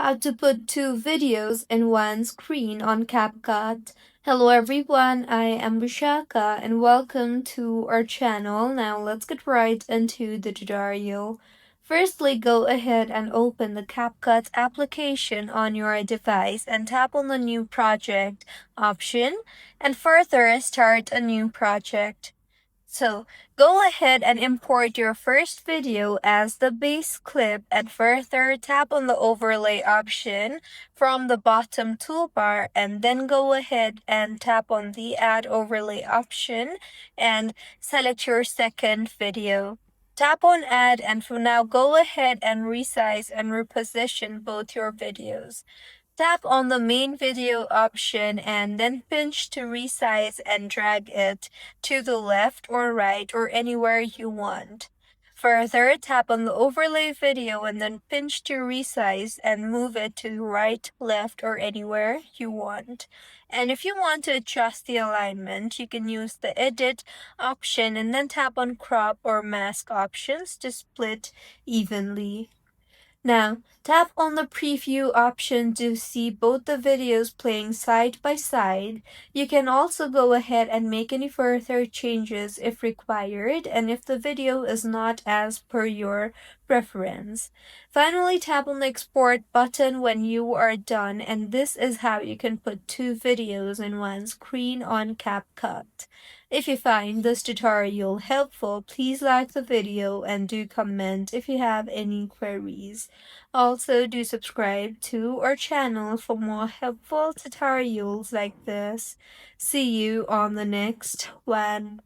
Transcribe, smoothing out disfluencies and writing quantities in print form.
How to put two videos in one screen on CapCut. Hello everyone, I am Vishaka and welcome to our channel. Now let's get right into the tutorial. Firstly, go ahead and open the CapCut application on your device and tap on the New Project option and further start a new project. So go ahead and import your first video as the base clip and further tap on the overlay option from the bottom toolbar and then go ahead and tap on the add overlay option and select your second video. Tap on add and for now go ahead and resize and reposition both your videos. Tap on the main video option and then pinch to resize and drag it to the left or right or anywhere you want. Further, tap on the overlay video and then pinch to resize and move it to right, left, or anywhere you want. And if you want to adjust the alignment, you can use the edit option and then tap on crop or mask options to split evenly. Now, tap on the preview option to see both the videos playing side by side. You can also go ahead and make any further changes if required and if the video is not as per your preference. Finally, tap on the export button when you are done, and this is how you can put two videos in one screen on CapCut. If you find this tutorial helpful, please like the video and do comment if you have any queries. Also, do subscribe to our channel for more helpful tutorials like this. See you on the next one.